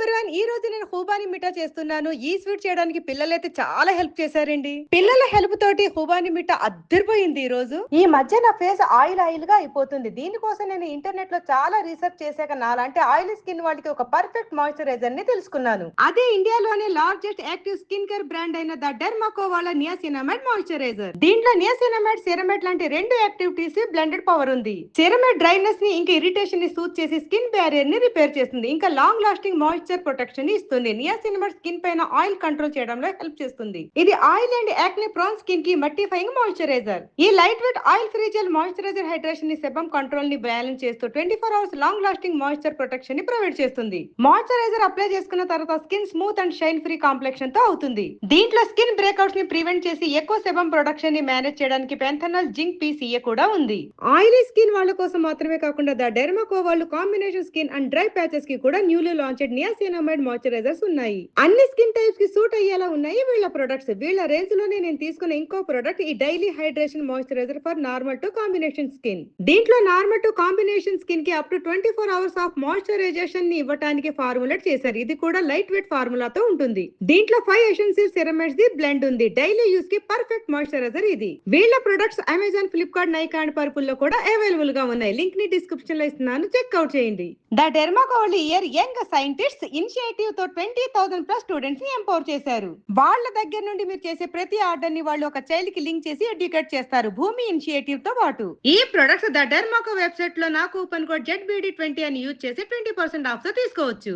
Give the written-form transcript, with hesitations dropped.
Everyone ఈ రోజు నేను హూబాని మిఠా చేస్తున్నాను. ఈ స్వీట్ చేయడానికి పిల్లలైతే చాలా హెల్ప్ చేశారండి. పిల్లల హెల్ప్ తోటి హూబాని మిఠా అద్దరిపోయింది ఈ రోజు. ఈ మధ్య నా ఫేస్ ఆయిల్ గా అయిపోతుంది. దీనికోసం నేను ఇంటర్నెట్ లో చాలా రీసెర్చ్ చేశాక నాలాంటి ఆయిల్ స్కిన్ వాళ్ళకి ఒక పర్ఫెక్ట్ మాయిశ్చరైజర్ ని తెలుసుకున్నాను. అదే ఇండియాలోనే largest active skin care brand అయిన ద డెర్మాకో వాళ్ళ నియాసినామైడ్ మాయిశ్చరైజర్. దీంట్లో నియాసినామైడ్, సెరమైడ్ లాంటి రెండు యాక్టివిటీస్ బ్లెండెడ్ పవర్ ఉంది. సెరమైడ్ డ్రైనెస్ ని ఇంకా ఇరిటేషన్ ని సూట్ చేసి స్కిన్ బ్యారియర్ ని రిపేర్ చేస్తుంది. ఇంకా లాంగ్ లాస్టింగ్ మాయిశ్చర్ ప్రొటెక్షన్ ఇస్తుంది. నియాసినమైడ్ స్కిన్ పైన ఆయిల్ కంట్రోల్ చేయడంలో హెల్ప్ చేస్తుంది. ఇది oil and acne prone skin కి మట్టిఫైయింగ్ మాయిశ్చరైజర్. ఈ light weight oil free gel moisturiser hydration ని సెబమ్ కంట్రోల్ ని బ్యాలెన్స్ చేస్తూ 24 hours long lasting moisture protection ని ప్రొవైడ్ చేస్తుంది. మాయిశ్చరైజర్ అప్లై చేసుకున్న తర్వాత skin smooth and shine free complexion తో అవుతుంది. దీంట్లో స్కిన్ బ్రేక్అవుట్స్ ని ప్రివెంట్ చేసి ఎక్కువ సెబమ్ ప్రొడక్షన్ ని మేనేజ్ చేయడానికి పెంథనాల్, జింక్, పీసీఏ కూడా ఉంది. ఆయిలీ స్కిన్ వాళ్ళ కోసం మాత్రమే కాకుండా ద డెర్మాకో వాళ్ళు combination skin and dry patches కి కూడా న్యూలీ లాంచ్డ్ నియాసినామైడ్ మాయిశ్చరైజర్స్ ఉన్నాయి. అన్ని స్కిన్ టైప్స్ కి సూట్ అయ్యేలా ఉన్నాయి వీళ్ళ ప్రొడక్ట్స్. వీళ్ళ రేంజ్ లోనే నేను తీసుకున్న ఇంకో ప్రొడక్ట్ ఈ daily hydration moisturiser for normal to combination skin. దీంట్లో నార్మల్ టు కాంబినేషన్ స్కిన్ కి up to 24 hours of moisturisation ని ఇవ్వడానికి ఫార్ములేట్ చేశారు. ఇది కూడా లైట్ వెయిట్ ఫార్ములాతో ఉంటుంది. దీంట్లో 5 ఎసెన్షియల్ సెరమైడ్స్ ది బ్లెండ్ ఉంది. డైలీ యూస్ కి పర్ఫెక్ట్ మాయిశ్చరైజర్ ఇది. వీళ్ళ products Amazon, Flipkart, Nykaa and purple లో కూడా అవైలబుల్ గా ఉన్నాయి. లింక్ ని డిస్క్రిప్షన్ లో ఇస్తున్నాను, చెక్అవుట్ చేయండి. The Derma Co year young scientists initiative తో 20,000 ప్లస్ స్టూడెంట్స్ ని ఎంపవర్ చేశారు. వాళ్ళ దగ్గర నుండి మీరు చేసే ప్రతి ఆర్డర్ ని వాళ్ళు ఒక చైల్డ్ కి లింక్ చేసి ఎడ్యుకేట్ చేస్తారు. భూమి ఇనిషియేటివ్ తో పాటు ఈ ప్రొడక్ట్స్ ద డెర్మాకో వెబ్సైట్ లో నా కూపన్ కోడ్ ZBD20 అని యూజ్ చేసి 20% ఆఫ్ తో తీసుకోవచ్చు.